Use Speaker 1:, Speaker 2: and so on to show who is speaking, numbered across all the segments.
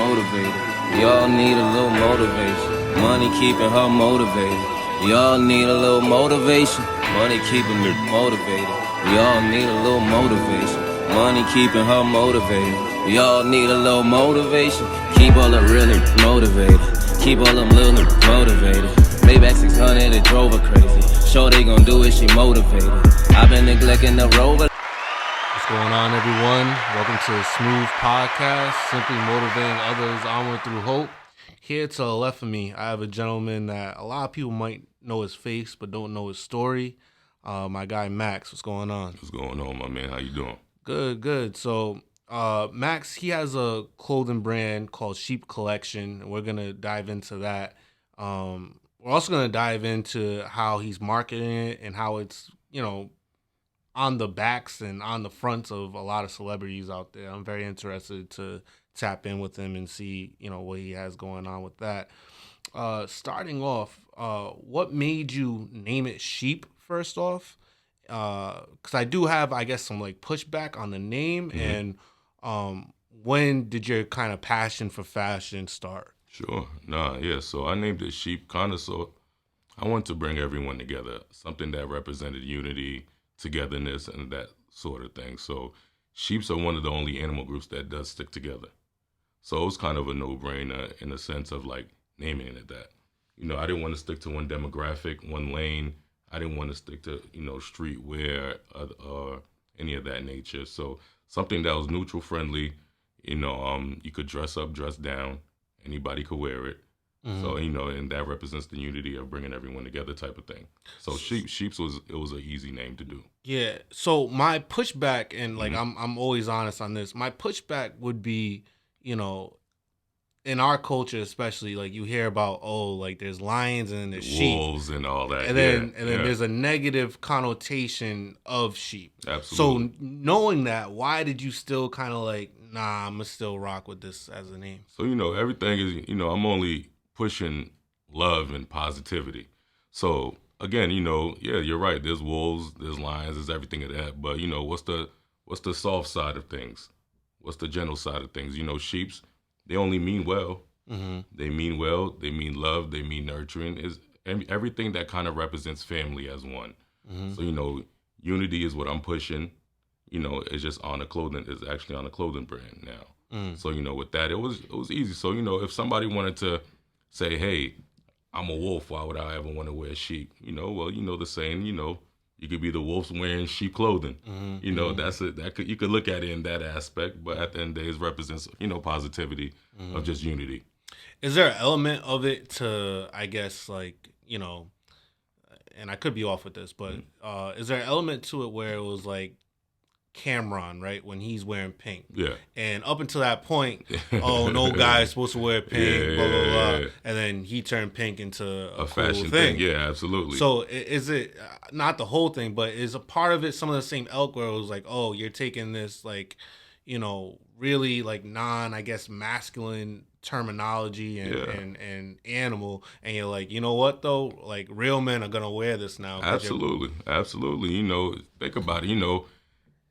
Speaker 1: motivated. We all need a little motivation. Money keeping her motivated. We all need a little motivation. Money keeping me motivated. We all need a little motivation. Money keeping her motivated. We all need a little motivation. Keep all the real motivated. Keep all them little motivated. Maybach 600, it drove her crazy. Sure they gon' do it, she motivated. I've been neglecting the rover.
Speaker 2: What's going on, everyone? Welcome to the Smooth Podcast, simply motivating others onward through hope. Here to the left of me, I have a gentleman that a lot of people might know his face, but don't know his story. My guy, Max. What's going on?
Speaker 3: What's going on, my man? How you doing?
Speaker 2: Good. So, Max, he has a clothing brand called Sheep Collection. We're going to dive into that. We're also going to dive into how he's marketing it and how it's, on the backs and on the fronts of a lot of celebrities out there. I'm very interested to tap in with him and see, what he has going on with that. Starting off, what made you name it Sheep first off? Because I do have, I guess, some pushback on the name. Mm-hmm. And when did your kind of passion for fashion start?
Speaker 3: Sure. So I named it Sheep so I wanted to bring everyone together, something that represented unity, togetherness, and that sort of thing. So sheeps are one of the only animal groups that does stick together. So it was kind of a no-brainer in the sense of naming it that. I didn't want to stick to one demographic, one lane. I didn't want to stick to, streetwear or any of that nature. So something that was neutral friendly, you could dress up, dress down. Anybody could wear it. Mm-hmm. So, and that represents the unity of bringing everyone together type of thing. So Sheeps was an easy name to do.
Speaker 2: Yeah. So my pushback, and I'm always honest on this, my pushback would be, in our culture especially, you hear about, there's lions and there's sheep.
Speaker 3: Wolves and all that.
Speaker 2: And then there's a negative connotation of sheep.
Speaker 3: Absolutely.
Speaker 2: So knowing that, why did you still kind of I'm going to still rock with this as a name?
Speaker 3: So, everything is, I'm only pushing love and positivity. So again, you're right. There's wolves, there's lions, there's everything of that. But what's the soft side of things? What's the gentle side of things? Sheeps, they only mean well. Mm-hmm. They mean well. They mean love. They mean nurturing. Is everything that kind of represents family as one. Mm-hmm. So unity is what I'm pushing. It's just on the clothing. It's actually on the clothing brand now. Mm. So with that, it was easy. So if somebody wanted to say, hey, I'm a wolf, why would I ever want to wear sheep? The saying, you could be the wolves wearing sheep clothing. Mm-hmm. That's it. You could look at it in that aspect, but at the end of the day, it represents, positivity of just unity.
Speaker 2: Is there an element of it to, I guess, and I could be off with this, but is there an element to it where it was Cameron, right, when he's wearing pink.
Speaker 3: Yeah.
Speaker 2: And up until that point, no guy's supposed to wear pink, blah, blah, blah. And then he turned pink into a cool
Speaker 3: fashion
Speaker 2: thing.
Speaker 3: Yeah, absolutely.
Speaker 2: So is it, not the whole thing, but is a part of it some of the same ilk where it was you're taking this, really, non, I guess, masculine terminology and animal, and you're like, you know what, though? Real men are going to wear this now.
Speaker 3: Absolutely. Think about it,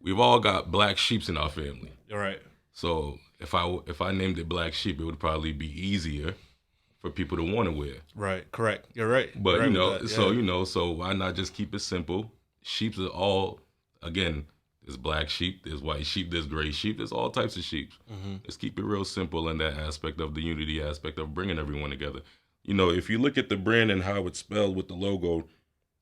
Speaker 3: we've all got black sheeps in our family.
Speaker 2: Right.
Speaker 3: So if I named it Black Sheep, it would probably be easier for people to want to wear.
Speaker 2: Right. Correct. You're right.
Speaker 3: But
Speaker 2: right
Speaker 3: so why not just keep it simple? Sheeps are all, again, there's black sheep, there's white sheep, there's gray sheep, there's all types of sheep. Mm-hmm. Let's keep it real simple in that aspect of the unity aspect of bringing everyone together. If you look at the brand and how it's spelled with the logo,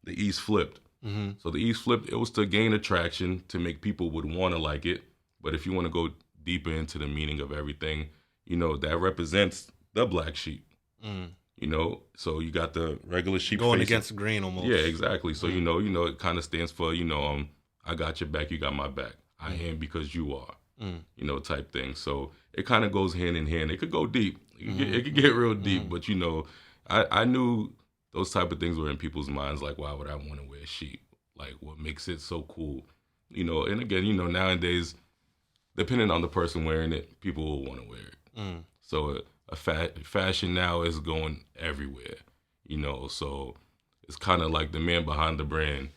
Speaker 3: the E's flipped. Mm-hmm. So the E's flipped, it was to gain attraction, to make people would want to like it. But if you want to go deeper into the meaning of everything, that represents the black sheep. Mm. So you got the regular sheep
Speaker 2: going
Speaker 3: facing
Speaker 2: against the grain almost.
Speaker 3: Yeah, exactly. So, it kind of stands for, I got your back, you got my back. I am because you are, type thing. So it kind of goes hand in hand. It could go deep. It could get real deep. But, I knew those type of things were in people's minds, why would I want to wear sheep? What makes it so cool? And again, nowadays, depending on the person wearing it, people will want to wear it. Mm. So fashion now is going everywhere, so it's kind of like the man behind the brand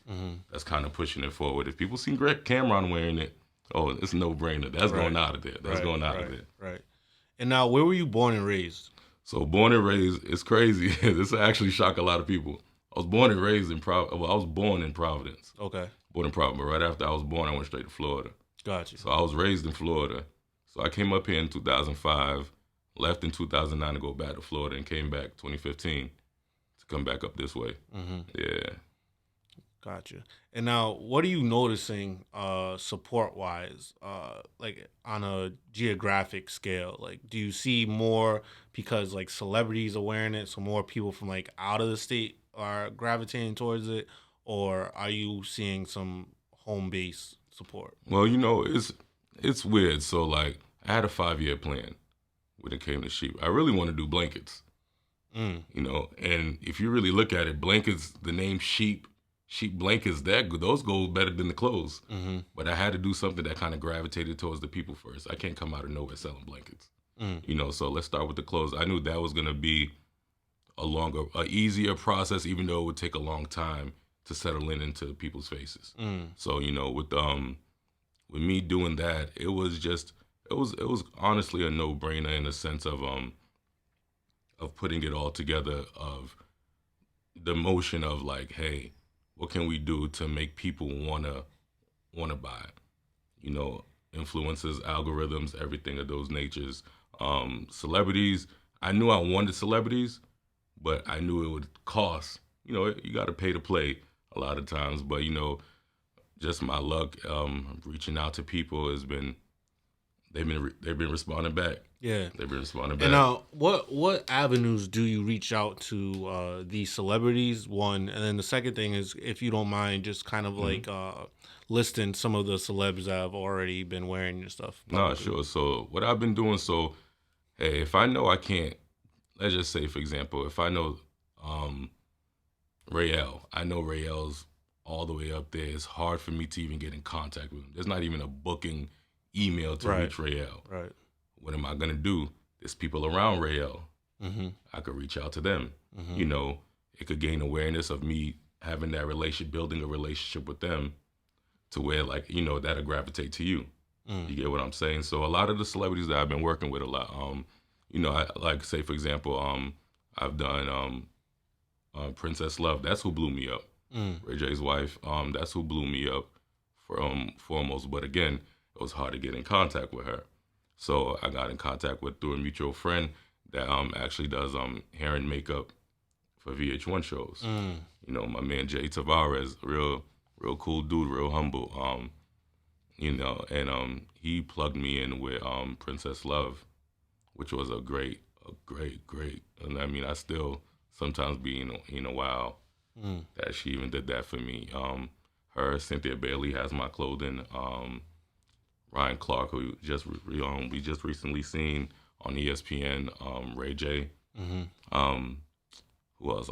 Speaker 3: that's kind of pushing it forward. If people see Cameron wearing it, it's a no-brainer. That's going out of there. That's going out of there.
Speaker 2: Right. And now, where were you born and raised?
Speaker 3: So born and raised, it's crazy. This actually shock a lot of people. I was born and raised in I was born in Providence.
Speaker 2: Okay.
Speaker 3: Born in Providence, but right after I was born, I went straight to Florida.
Speaker 2: Gotcha.
Speaker 3: So I was raised in Florida. So I came up here in 2005, left in 2009 to go back to Florida, and came back 2015 to come back up this way.
Speaker 2: Mm-hmm.
Speaker 3: Yeah.
Speaker 2: Gotcha. And now, what are you noticing support-wise, like on a geographic scale? Like, do you see more because like celebrities are wearing it, so more people from like out of the state are gravitating towards it, or are you seeing some home base support?
Speaker 3: Well, it's weird. So like I had a 5-year plan when it came to sheep. I really want to do blankets. And if you really look at it, blankets, the name sheep blankets, those go better than the clothes.
Speaker 2: Mm-hmm.
Speaker 3: But I had to do something that kind of gravitated towards the people first. I can't come out of nowhere selling blankets. So let's start with the clothes. I knew that was going to be a easier process, even though it would take a long time to settle into people's faces. So, with me doing that, it was honestly a no-brainer in the sense of putting it all together, of the motion of like, hey, what can we do to make people wanna buy? Influencers, algorithms, everything of those natures. Celebrities, I knew I wanted celebrities, but I knew it would cost. You got to pay to play a lot of times. But just my luck, reaching out to people they've been responding back.
Speaker 2: Yeah,
Speaker 3: they've been responding back.
Speaker 2: And now, what avenues do you reach out to these celebrities? One, and then the second thing is, if you don't mind, just kind of like listing some of the celebs that have already been wearing your stuff.
Speaker 3: No, sure. So what I've been doing, hey, if I know I can't, let's just say, for example, if I know Rael, I know Rael's all the way up there. It's hard for me to even get in contact with him. There's not even a booking email to reach Rael.
Speaker 2: Right.
Speaker 3: What am I going to do? There's people around Rael.
Speaker 2: Mm-hmm.
Speaker 3: I could reach out to them.
Speaker 2: Mm-hmm.
Speaker 3: It could gain awareness of me having that building a relationship with them to where, like, that'll gravitate to you. You get what I'm saying? So a lot of the celebrities that I've been working with a lot, I like, say, for example, I've done Princess Love. That's who blew me up. Ray J's wife. That's who blew me up foremost. But again, it was hard to get in contact with her. So I got in contact through a mutual friend that actually does hair and makeup for VH1 shows. My man Jay Tavares, real cool dude, real humble. And he plugged me in with Princess Love, which was a great. And I mean, I still sometimes be wow that she even did that for me. Her, Cynthia Bailey has my clothing. Ryan Clark, who we just recently seen on ESPN, Ray J. Who else?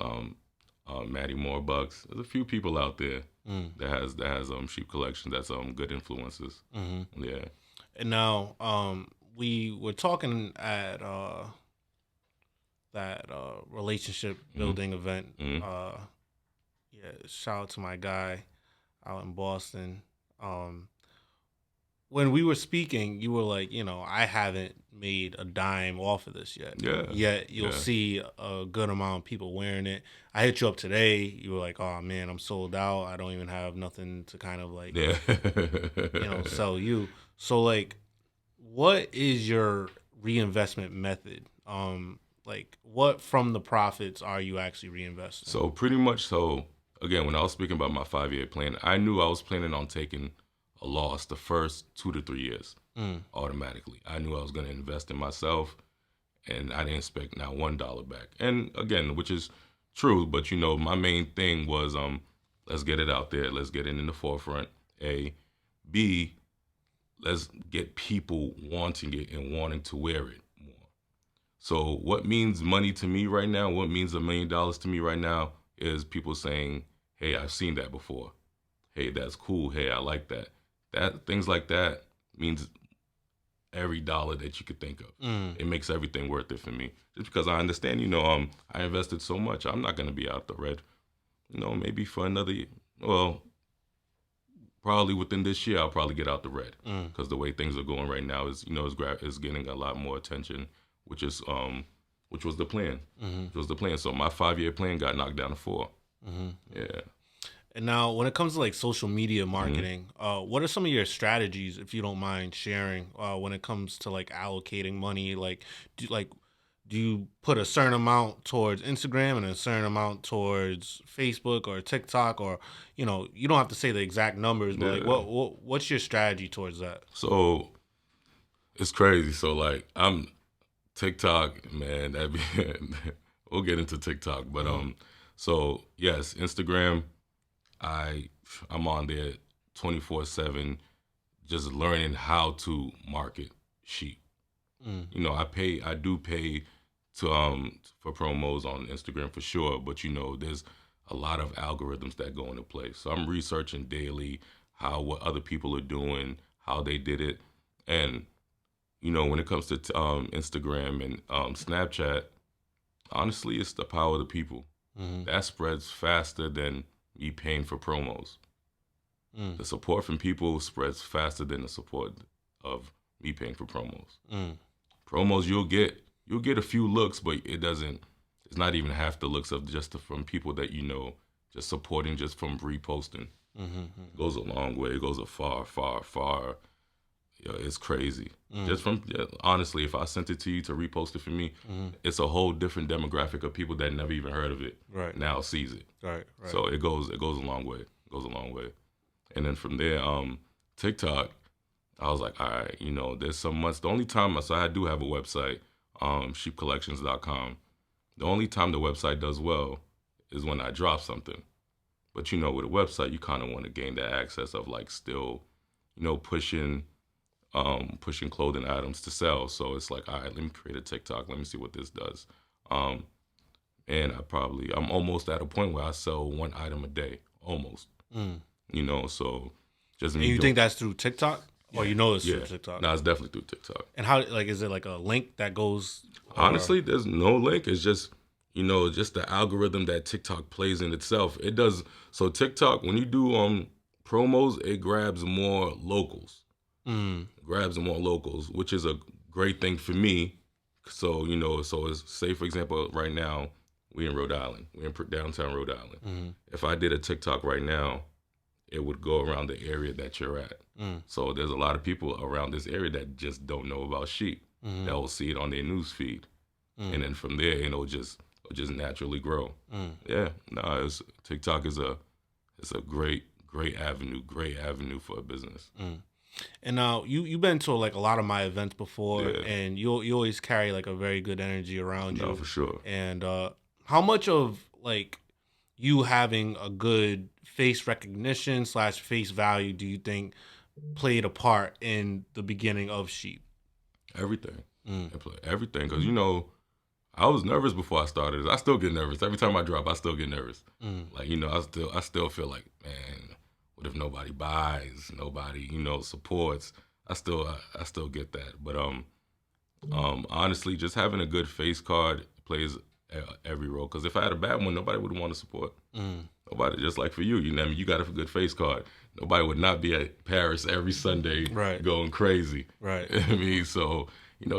Speaker 3: Maddie Moore Bucks. There's a few people out there that has sheep collection that's good influences. Yeah.
Speaker 2: And now we were talking at that relationship building event. Shout out to my guy out in Boston. When we were speaking, you were like, I haven't made a dime off of this yet.
Speaker 3: Yeah.
Speaker 2: Yet you'll see a good amount of people wearing it. I hit you up today. You were like, oh, man, I'm sold out. I don't even have nothing to kind of like, sell you. So, like, what is your reinvestment method? Like, what from the profits are you actually reinvesting?
Speaker 3: So pretty much, again, when I was speaking about my 5-year plan, I knew I was planning on taking a loss the first 2 to 3 years automatically. I knew I was going to invest in myself, and I didn't expect not $1 back. And again, which is true, but my main thing was let's get it out there. Let's get it in the forefront. A. B. Let's get people wanting it and wanting to wear it more. So what means money to me right now, what means $1 million to me right now is people saying, hey, I've seen that before. Hey, that's cool. Hey, I like that. Things like that means every dollar that you could think of. It makes everything worth it for me. Just because I understand, I invested so much, I'm not going to be out the red. Maybe for another, probably within this year, I'll probably get out the red because the way things are going right now is, is getting a lot more attention, which is which was the plan. Which was the plan. So my 5-year plan got knocked down to 4. Yeah.
Speaker 2: And now, when it comes to like social media marketing, what are some of your strategies, if you don't mind sharing, when it comes to like allocating money? Like, do you put a certain amount towards Instagram and a certain amount towards Facebook or TikTok, or you don't have to say the exact numbers, but like what's your strategy towards that?
Speaker 3: So it's crazy. So like I'm TikTok, man. We'll get into TikTok, but so yes, Instagram. I'm on there 24/7, just learning how to market sheep. I do pay to for promos on Instagram for sure, but there's a lot of algorithms that go into play. So I'm researching daily what other people are doing, how they did it, and when it comes to Instagram and Snapchat, honestly, it's the power of the people that spreads faster than me paying for promos. The support from people spreads faster than the support of me paying for promos. Promos, you'll get a few looks, but it's not even half the looks of just from people that just supporting just from reposting. It goes a long way. It goes a far, far, far. It's crazy. Honestly, if I sent it to you to repost it for me, it's a whole different demographic of people that never even heard of it.
Speaker 2: Right.
Speaker 3: Now sees it.
Speaker 2: Right.
Speaker 3: So it goes a long way. It goes a long way. And then from there, TikTok, I was like, all right, there's some months. The only time, so I do have a website, sheepcollections.com. The only time the website does well is when I drop something. But with a website, you kind of want to gain that access of like still, pushing clothing items to sell. So it's like, all right, let me create a TikTok. Let me see what this does. And I'm almost at a point where I sell 1 item a day, almost. So just me.
Speaker 2: And you think that's through TikTok? Or it's through TikTok?
Speaker 3: No, it's definitely through TikTok.
Speaker 2: And how, like, is it like a link that goes?
Speaker 3: Honestly, there's no link. It's just, just the algorithm that TikTok plays in itself. It does. So TikTok, when you do promos, it grabs more locals. Which is a great thing for me. So, so it's, say, for example, right now, we in Rhode Island. We're in downtown Rhode Island. If I did a TikTok right now, it would go around the area that you're at. So there's a lot of people around this area that just don't know about sheep. That will see it on their news feed. And then from there, it'll just naturally grow. Yeah, no, TikTok is a great avenue for a business.
Speaker 2: And now you've been to like a lot of my events before, and you always carry like a very good energy around you.
Speaker 3: No, for sure.
Speaker 2: And how much of like you having a good face recognition / face value do you think played a part in the beginning of Sheep?
Speaker 3: Everything. Everything, because I was nervous before I started. I still get nervous every time I drop. I still get nervous. Like I still feel like, man, what if nobody buys, nobody supports? I still get that. But honestly, just having a good face card plays every role. Because if I had a bad one, nobody would want to support. Nobody, just like for you, you got a good face card. Nobody would not be at Paris every Sunday going crazy.
Speaker 2: Right.
Speaker 3: I mean, so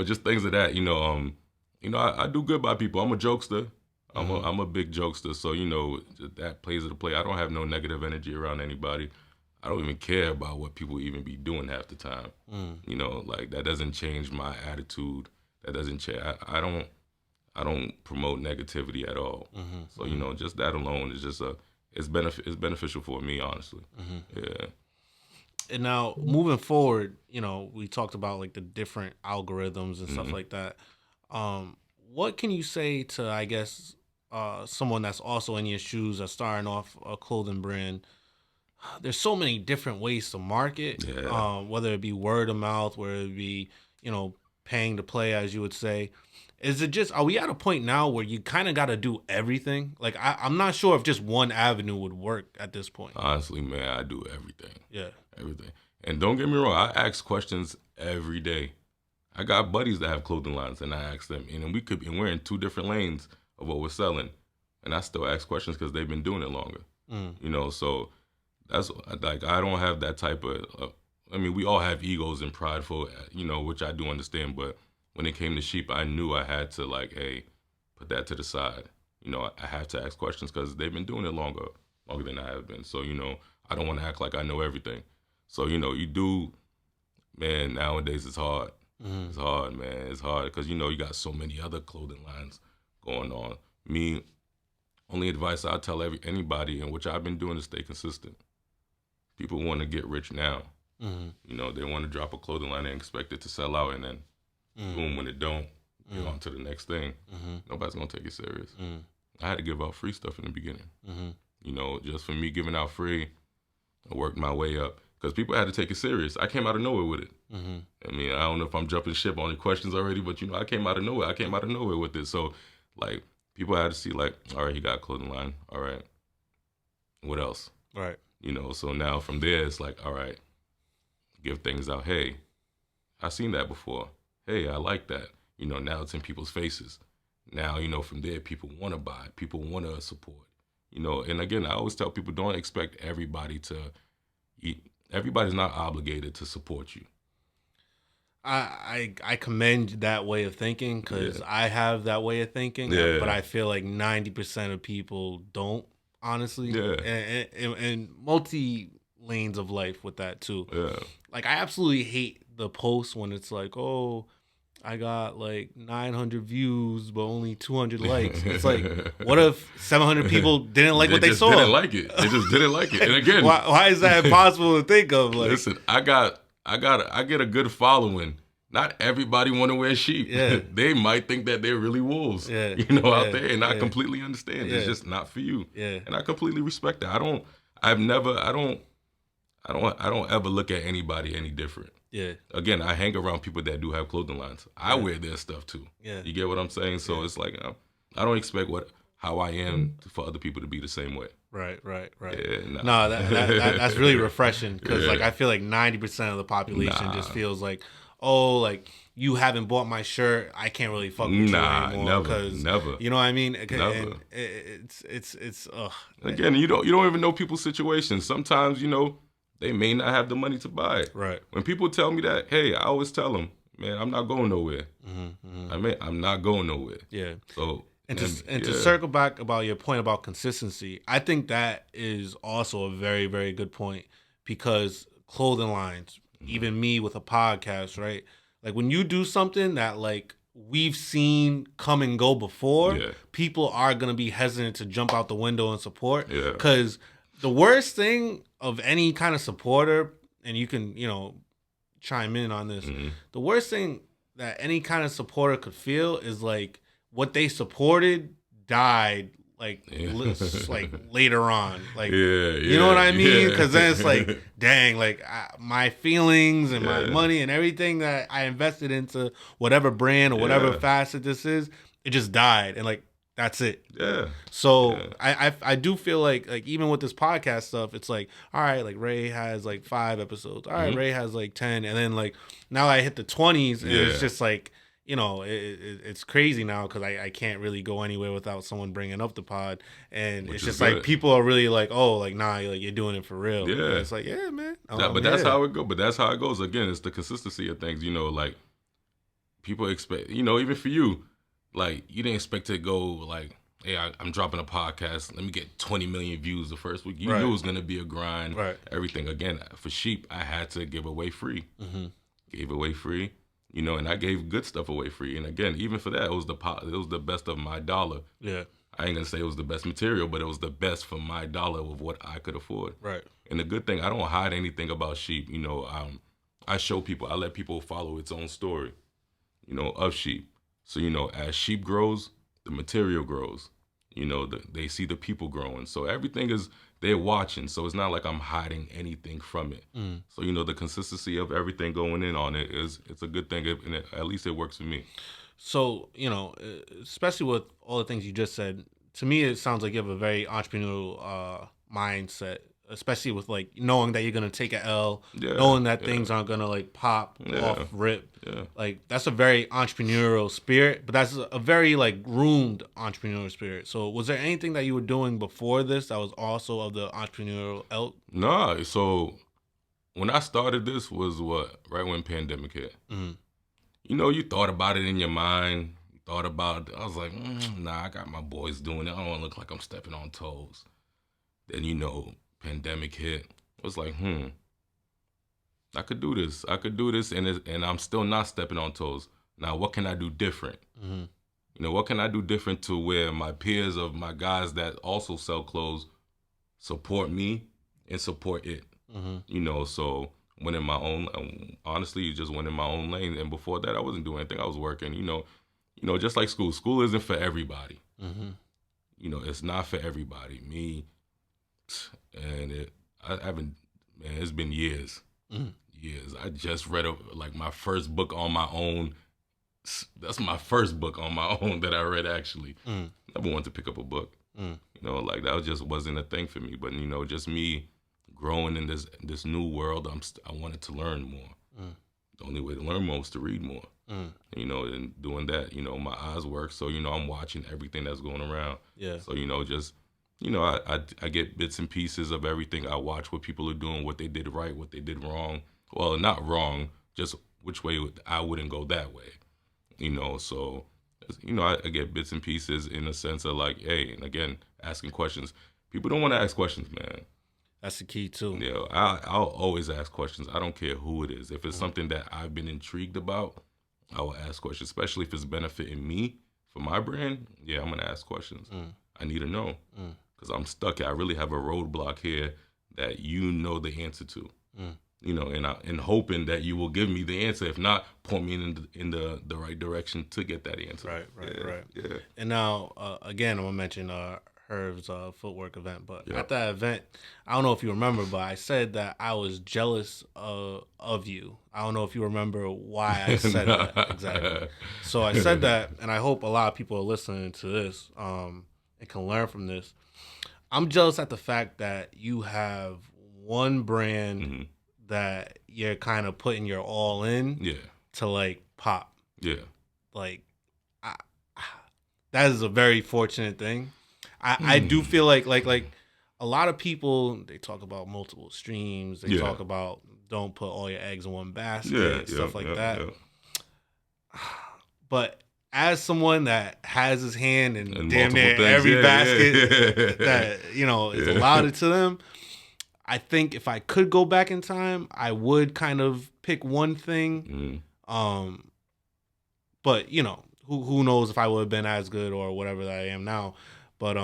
Speaker 3: just things of that. I do good by people. I'm a jokester. I'm a big jokester. So that plays into play. I don't have no negative energy around anybody. I don't even care about what people even be doing half the time. Like that doesn't change my attitude. That doesn't change. I don't promote negativity at all. So just that alone is just it's beneficial for me, honestly. Yeah.
Speaker 2: And now moving forward, we talked about like the different algorithms and stuff like that. What can you say to, I guess, someone that's also in your shoes, that's starting off a clothing brand? There's so many different ways to market, whether it be word of mouth, whether it be, paying to play, as you would say. Are we at a point now where you kind of got to do everything? Like, I'm not sure if just one avenue would work at this point.
Speaker 3: Honestly, man, I do everything.
Speaker 2: Yeah.
Speaker 3: Everything. And don't get me wrong, I ask questions every day. I got buddies that have clothing lines, and I ask them, and we're in 2 different lanes of what we're selling, and I still ask questions because they've been doing it longer. So that's like, I don't have that type of. I mean, we all have egos and prideful, which I do understand. But when it came to sheep, I knew I had to like, hey, put that to the side. I have to ask questions because they've been doing it longer than I have been. So I don't want to act like I know everything. So you do, man. Nowadays it's hard. Mm-hmm. It's hard, man. It's hard because you got so many other clothing lines going on. Me, only advice I tell anybody, and which I've been doing, is stay consistent. People want to get rich now. Mm-hmm. They want to drop a clothing line and expect it to sell out, and then boom, when it don't, get on to the next thing. Mm-hmm. Nobody's gonna take it serious. Mm-hmm. I had to give out free stuff in the beginning. Mm-hmm. Just for me giving out free, I worked my way up because people had to take it serious. I came out of nowhere with it. Mm-hmm. I mean, I don't know if I'm jumping ship on the questions already, but I came out of nowhere. I came out of nowhere with it. So, like, people had to see, like, all right, he got a clothing line. All right, what else?
Speaker 2: Right.
Speaker 3: So now from there, it's like, all right, give things out. Hey, I seen that before. Hey, I like that. Now it's in people's faces. Now, from there, people want to buy. People want to support. And again, I always tell people, don't expect everybody to eat. Everybody's not obligated to support you.
Speaker 2: I commend that way of thinking because I have that way of thinking, but I feel like 90% of people don't, honestly. Yeah. And multi lanes of life with that too. Yeah. Like, I absolutely hate the posts when it's like, oh, I got like 900 views, but only 200 likes. It's like, what if 700 people didn't like what they saw?
Speaker 3: They didn't like it. They just didn't like it. And again,
Speaker 2: why is that impossible to think of? Like,
Speaker 3: listen, I get a good following. Not everybody want to wear sheep. Yeah. They might think that they're really wolves. Yeah. Out there, and I completely understand. It's just not for you. Yeah. And I completely respect that. I don't ever look at anybody any different. Yeah. Again, I hang around people that do have clothing lines. I wear their stuff too. Yeah. You get what I'm saying? So it's like, I don't expect how I am for other people to be the same way.
Speaker 2: Right. Yeah, no, that's really refreshing because like I feel like 90% of the population just feels like, oh, like, you haven't bought my shirt, I can't really fuck with you anymore. Never. You know what I mean? Never. And it's
Speaker 3: again, you don't even know people's situations. Sometimes they may not have the money to buy it. Right. When people tell me that, hey, I always tell them, man, I'm not going nowhere. I'm not going nowhere. Yeah. So.
Speaker 2: And to circle back about your point about consistency, I think that is also a very, very good point because clothing lines, even me with a podcast, right? Like, when you do something that, like, we've seen come and go before, people are going to be hesitant to jump out the window and support. Yeah. Because the worst thing of any kind of supporter, and you can, chime in on this, the worst thing that any kind of supporter could feel is, like, what they supported died, like, like later on. Like, you know what I mean? Because then it's like, dang, like, my feelings and my money and everything that I invested into whatever brand or whatever facet this is, it just died. And, like, that's it. Yeah. So I do feel like even with this podcast stuff, it's like, all right, like, Ray has like 5 episodes. All right, Ray has like 10. And then, like, now I hit the 20s and it's just like, it's crazy now because I can't really go anywhere without someone bringing up the pod. And it's just like, people are really like, oh, like, nah, like, you're doing it for real. Yeah. And it's like, yeah, man.
Speaker 3: But that's how it goes. But that's how it goes. Again, it's the consistency of things. Like, people expect, even for you, like, you didn't expect to go like, hey, I'm dropping a podcast. Let me get 20 million views the first week. You knew it was going to be a grind. Right. Everything. Again, for sheep, I had to give away free. Gave away free. And I gave good stuff away free. And again, even for that, it was the best of my dollar. Yeah. I ain't gonna say it was the best material, but it was the best for my dollar of what I could afford. Right. And the good thing, I don't hide anything about sheep. I show people, I let people follow its own story, of sheep. So, as sheep grows, the material grows. They see the people growing. So everything they're watching. So it's not like I'm hiding anything from it. So, the consistency of everything going in on it it's a good thing. And at least it works for me.
Speaker 2: So, especially with all the things you just said, to me, it sounds like you have a very entrepreneurial mindset, especially with like knowing that you're gonna take a L,
Speaker 3: Yeah,
Speaker 2: knowing that
Speaker 3: yeah.
Speaker 2: things aren't gonna like pop off rip.
Speaker 3: Yeah.
Speaker 2: Like that's a very entrepreneurial spirit, but that's a very like groomed entrepreneurial spirit. So was there anything that you were doing before this that was also of the entrepreneurial ilk?
Speaker 3: Nah, so when I started this was right when pandemic hit.
Speaker 2: Mm-hmm.
Speaker 3: You know, you thought about it in your mind. You thought about it. I was like, nah, I got my boys doing it. I don't want to look like I'm stepping on toes. Then, you know, pandemic hit. I was like, I could do this. I could do this, and I'm still not stepping on toes. Now, what can I do different?
Speaker 2: Mm-hmm.
Speaker 3: You know, what can I do different to where my peers of my guys that also sell clothes support me and support it?
Speaker 2: Mm-hmm.
Speaker 3: You know, so went in my own, honestly, just went in my own lane. And before that, I wasn't doing anything. I was working, you know, just like school. School isn't for everybody.
Speaker 2: Mm-hmm.
Speaker 3: You know, it's not for everybody. Me, and I haven't, man, it's been years.
Speaker 2: Mm-hmm.
Speaker 3: Years. I just read like my first book on my own. That's my first book on my own that I read, actually. Never wanted to pick up a book. You know, like that just wasn't a thing for me. But, you know, just me growing in this new world, I wanted to learn more. The only way to learn more is to read more. You know, and doing that, you know, my eyes work. So, you know, I'm watching everything that's going around.
Speaker 2: Yeah.
Speaker 3: So, you know, just, you know, I get bits and pieces of everything. I watch what people are doing, what they did right, what they did wrong. Well, not wrong, just which way I wouldn't go that way. You know, so, you know, I get bits and pieces in a sense of like, hey, and again, asking questions. People don't want to ask questions, man.
Speaker 2: That's the key too.
Speaker 3: Yeah, I'll always ask questions. I don't care who it is. If it's something that I've been intrigued about, I will ask questions, especially if it's benefiting me for my brand. Yeah, I'm going to ask questions. I need to know because I'm stuck. I really have a roadblock here that you know the answer to. You know, and hoping that you will give me the answer. If not, point me in the right direction to get that answer.
Speaker 2: Right.
Speaker 3: Yeah.
Speaker 2: And now, again, I'm gonna mention Herv's footwork event, but at that event, I don't know if you remember, but I said that I was jealous of you. I don't know if you remember why I said that exactly. So I said that, and I hope a lot of people are listening to this and can learn from this. I'm jealous at the fact that you have one brand that you're kind of putting your all in to like pop.
Speaker 3: Yeah.
Speaker 2: Like, that is a very fortunate thing. I do feel like a lot of people, they talk about multiple streams. They talk about don't put all your eggs in one basket, stuff like that. Yeah. But as someone that has his hand in damn near every basket that, you know, is allowed to them, I think if I could go back in time, I would kind of pick one thing. But, you know, who knows if I would have been as good or whatever that I am now. But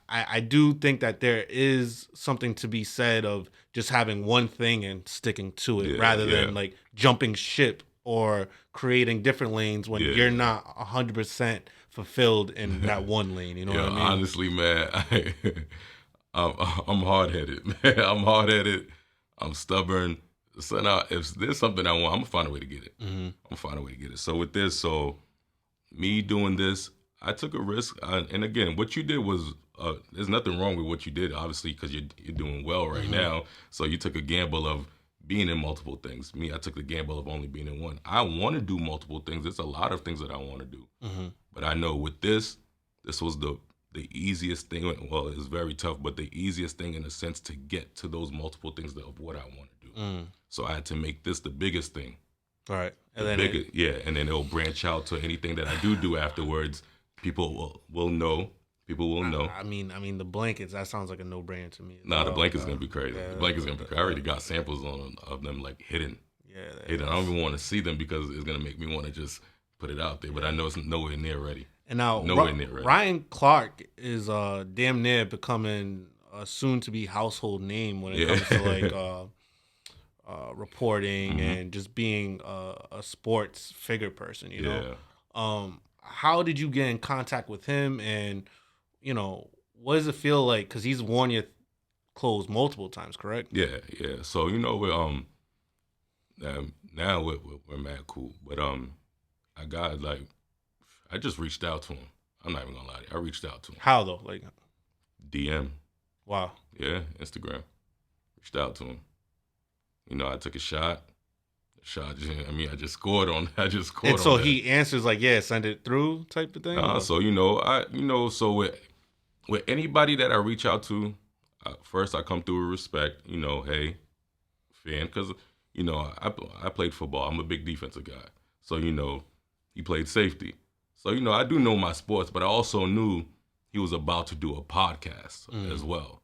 Speaker 2: I do think that there is something to be said of just having one thing and sticking to it rather than like jumping ship or creating different lanes when you're not 100% fulfilled in that one lane. You know what I mean?
Speaker 3: Honestly, man, I'm hard-headed, man. I'm hard-headed. I'm stubborn. So now, if there's something I want, I'm going to find a way to get it. I'm going to find a way to get it. So with this, me doing this, I took a risk. And again, what you did was, there's nothing wrong with what you did, obviously, because you're doing well right now. So you took a gamble of being in multiple things. Me, I took the gamble of only being in one. I want to do multiple things. There's a lot of things that I want to do. But I know with this was the easiest thing. Well, it's very tough, but the easiest thing in a sense to get to those multiple things of what I want to do. So I had to make this the biggest thing.
Speaker 2: Right. And
Speaker 3: then and then it'll branch out to anything that I do afterwards. People will know. People will know.
Speaker 2: I mean, the blankets, that sounds like a no-brainer to me.
Speaker 3: Nah, the blanket's going to be crazy. The blanket's going to be crazy. I already got samples of them, like, hidden. Hidden. I don't even want to see them because it's going to make me want to just put it out there. But I know it's nowhere near ready.
Speaker 2: And now, Ryan Clark is damn near becoming a soon-to-be household name when it comes to, like, reporting and just being a sports figure person, you know? How did you get in contact with him, and, you know, what does it feel like? Because he's worn your clothes multiple times, correct?
Speaker 3: Yeah. So, you know, we're now we're mad cool, but I just reached out to him. I'm not even gonna lie to you. I reached out to him.
Speaker 2: How though? Like
Speaker 3: DM.
Speaker 2: Wow.
Speaker 3: Yeah, Instagram. reached out to him. You know, I took a shot. I just scored on.
Speaker 2: And so
Speaker 3: on that.
Speaker 2: he answers like, "Yeah, send it through," type of thing.
Speaker 3: So so with anybody that I reach out to, first I come through with respect. You know, hey, fan, because you know I played football. I'm a big defensive guy. So you know, he played safety. So you know, I do know my sports, but I also knew he was about to do a podcast as well.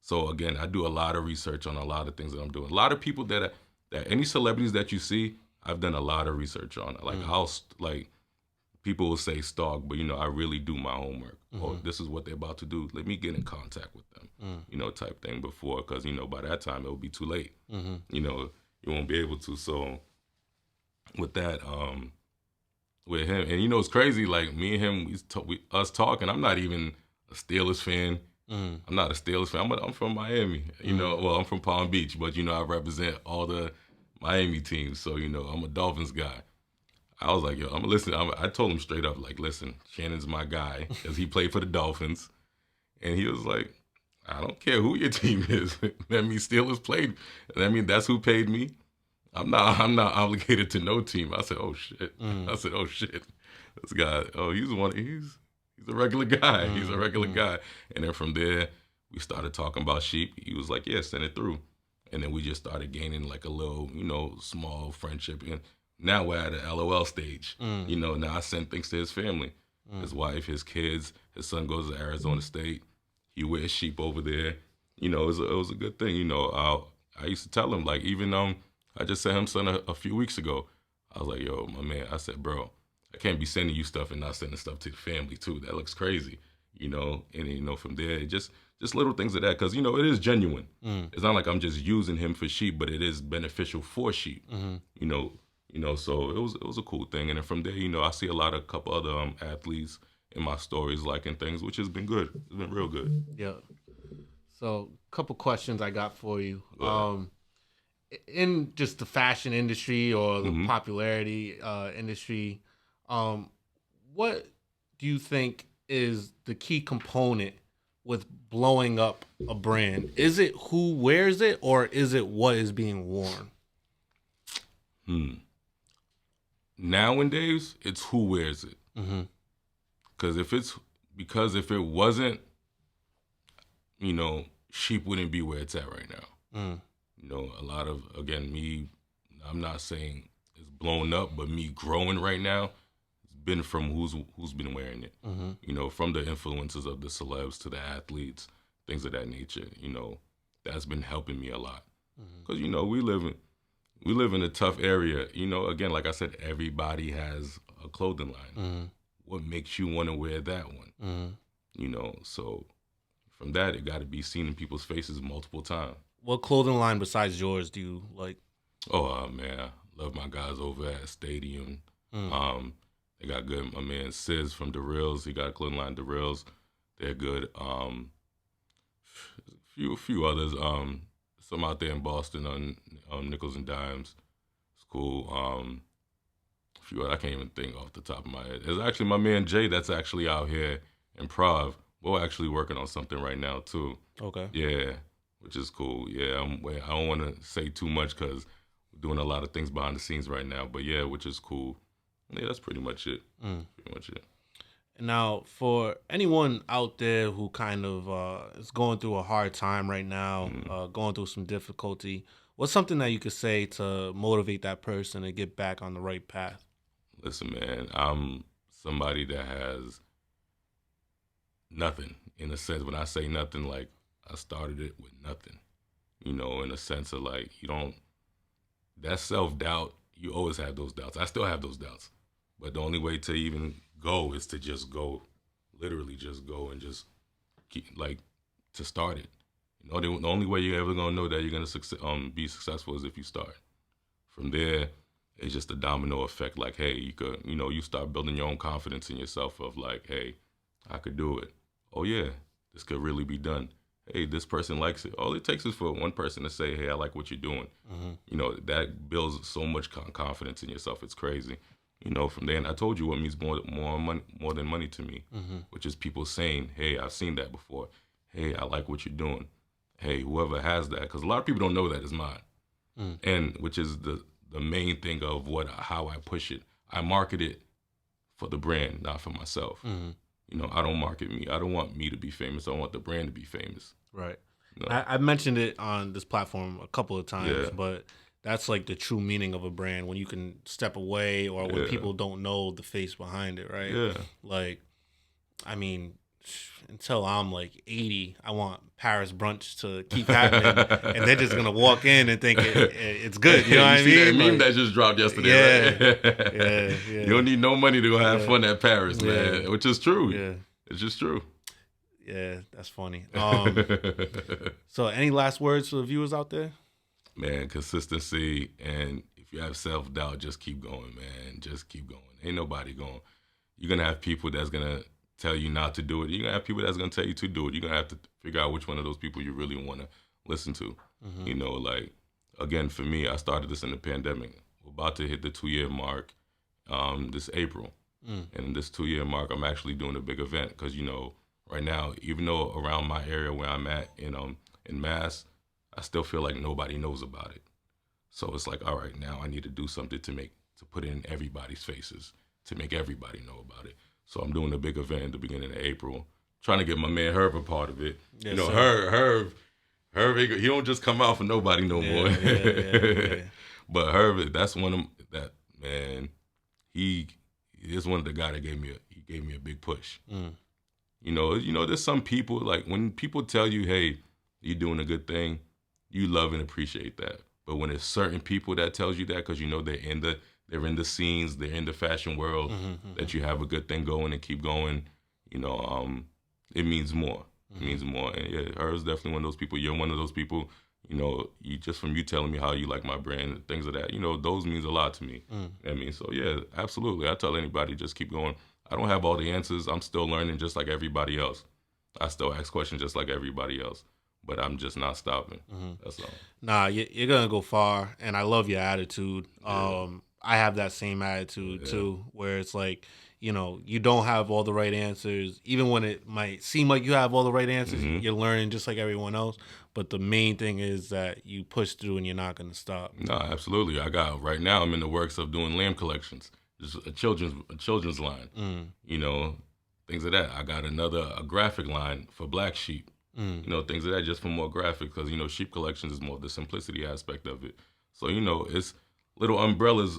Speaker 3: So again, I do a lot of research on a lot of things that I'm doing. A lot of people that any celebrities that you see, I've done a lot of research on. Like people will say stalk, but you know, I really do my homework. Oh, this is what they're about to do. Let me get in contact with them, you know, type thing before, because you know by that time it will be too late. You know, you won't be able to. So with that, with him, and you know, it's crazy. Like me and him, us talking. I'm not even a Steelers fan. I'm not a Steelers fan. I'm from Miami. You know, well, I'm from Palm Beach, but you know, I represent all the Miami teams. So you know, I'm a Dolphins guy. I was like, yo, I'm listening. I told him straight up, like, listen, Shannon's my guy because he played for the Dolphins, and he was like, I don't care who your team is. That means Steelers played. That means that's who paid me. I'm not obligated to no team. I said, oh shit. I said, oh shit. This guy, he's a regular guy. He's a regular guy. And then from there, we started talking about sheep. He was like, yeah, send it through. And then we just started gaining like a little, you know, small friendship. And now we're at an LOL stage. You know, now I send things to his family, his wife, his kids. His son goes to Arizona State. He wears sheep over there. You know, it was a good thing. You know, I used to tell him, like, even I just sent him something a few weeks ago. I was like, yo, my man, I said, bro, I can't be sending you stuff and not sending stuff to the family too. That looks crazy, you know. And you know, from there, just little things of that, because you know it is genuine. It's not like I'm just using him for sheep, but it is beneficial for sheep. You know. So it was a cool thing. And then from there, you know, I see a couple other athletes in my stories liking things, which has been good. It's been real good.
Speaker 2: Yeah. So, a couple questions I got for you. In just the fashion industry or the popularity industry, what do you think is the key component with blowing up a brand? Is it who wears it, or is it what is being worn?
Speaker 3: Nowadays, it's who wears it. Because if it wasn't, you know, sheep wouldn't be where it's at right now. You know, a lot of, again, I'm not saying it's blown up, but me growing right now, it's been from who's been wearing it. You know, from the influences of the celebs to the athletes, things of that nature. You know, that's been helping me a lot. Because, you know, we live in a tough area. You know, again, like I said, everybody has a clothing line. What makes you want to wear that one? You know, so from that, it got to be seen in people's faces multiple times.
Speaker 2: What clothing line besides yours do you like?
Speaker 3: Oh, man, I love my guys over at Stadium. They got good. My man Sis from The Reals, he got a clothing line, The Reals. They're good. A few others. Some out there in Boston on Nickels and Dimes. It's cool. A few others, I can't even think off the top of my head. There's actually my man Jay that's actually out here in Prov. We're actually working on something right now too.
Speaker 2: Okay.
Speaker 3: Yeah, which is cool. Yeah, I don't want to say too much because we're doing a lot of things behind the scenes right now. But yeah, which is cool. Yeah, that's pretty much it. Pretty much it.
Speaker 2: Now, for anyone out there who kind of is going through a hard time right now, going through some difficulty, what's something that you could say to motivate that person to get back on the right path?
Speaker 3: Listen, man, I'm somebody that has nothing. In a sense, when I say nothing, like I started it with nothing. You know, in a sense of like, that self-doubt, you always have those doubts. I still have those doubts. But the only way to even go is to just go, literally just go and just keep, like, to start it. You know, the only way you're ever going to know that you're going to be successful is if you start. From there, it's just a domino effect. Like, hey, you start building your own confidence in yourself of like, hey, I could do it. Oh, yeah, this could really be done. Hey, this person likes it. All it takes is for one person to say, hey, I like what you're doing. You know, that builds so much confidence in yourself. It's crazy. You know, from there, and I told you what means more than money to me, which is people saying, hey, I've seen that before. Hey, I like what you're doing. hey, whoever has that, because a lot of people don't know that is mine, and which is the main thing of how I push it. I market it for the brand, not for myself. You know, I don't market me. I don't want me to be famous. I want the brand to be famous.
Speaker 2: Right.
Speaker 3: You know?
Speaker 2: I've mentioned it on this platform a couple of times,
Speaker 3: Yeah.
Speaker 2: but that's like the true meaning of a brand, when you can step away, or when people don't know the face behind it, right?
Speaker 3: Yeah.
Speaker 2: Like, I mean, until I'm like 80, I want Paris brunch to keep happening, and they're just gonna walk in and think it's good. You know what I mean?
Speaker 3: See that meme
Speaker 2: like,
Speaker 3: that just dropped yesterday, right?
Speaker 2: yeah.
Speaker 3: You don't need no money to go have fun at Paris, man.
Speaker 2: Yeah.
Speaker 3: Which is true.
Speaker 2: Yeah.
Speaker 3: It's just true.
Speaker 2: Yeah, that's funny. So any last words for the viewers out there?
Speaker 3: Man, consistency, and if you have self-doubt, just keep going, man. Just keep going. Ain't nobody going. You're going to have people that's going to tell you not to do it. You're going to have people that's going to tell you to do it. You're going to have to figure out which one of those people you really want to listen to. You know, like, again, for me, I started this in the pandemic. We're about to hit the 2-year mark this April. And in this 2-year mark, I'm actually doing a big event because, you know, right now, even though around my area where I'm at in Mass, I still feel like nobody knows about it. So it's like, all right, now I need to do something to put it in everybody's faces, to make everybody know about it. So I'm doing a big event at the beginning of April, trying to get my man Herb a part of it.
Speaker 2: Yes,
Speaker 3: you know,
Speaker 2: sir.
Speaker 3: Herb, he don't just come out for nobody no more.
Speaker 2: Yeah.
Speaker 3: But Herb, that's one of that, man. He is one of the guy that gave me a big push. You know, there's some people, like, when people tell you, hey, you're doing a good thing, you love and appreciate that. But when it's certain people that tells you that, because you know they're in the scenes, they're in the fashion world, that you have a good thing going and keep going, you know, it means more. It means more. And yeah, Herb's definitely one of those people. You're one of those people. You know, from you telling me how you like my brand and things of that, you know, those means a lot to me. I mean, so yeah, absolutely. I tell anybody, just keep going. I don't have all the answers. I'm still learning just like everybody else. I still ask questions just like everybody else, but I'm just not stopping. That's all.
Speaker 2: Nah, you're gonna go far, and I love your attitude. I have that same attitude too, where it's like, you know, you don't have all the right answers. Even when it might seem like you have all the right answers, you're learning just like everyone else. But the main thing is that you push through and you're not gonna stop.
Speaker 3: No, absolutely. Right now I'm in the works of doing lamb collections, just a children's line. You know, things of that. I got a graphic line for black sheep. You know, things of that, just for more graphic, because, you know, sheep collections is more the simplicity aspect of it. So, you know, it's little umbrellas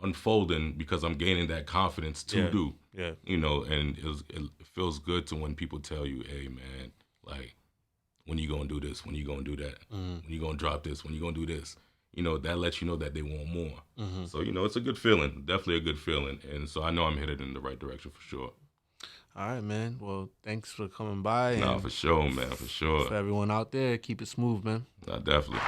Speaker 3: unfolding because I'm gaining that confidence to do.
Speaker 2: Yeah.
Speaker 3: You know, and it feels good to when people tell you, hey, man, like, when you gonna do this? When you gonna do that? When you gonna drop this? When you gonna do this? You know, that lets you know that they want more. So, you know, it's a good feeling, definitely a good feeling. And so I know I'm headed in the right direction for sure.
Speaker 2: All right, man. Well, thanks for coming by.
Speaker 3: Nah, for sure, man, for sure.
Speaker 2: For everyone out there, keep it smooth, man.
Speaker 3: Nah, definitely.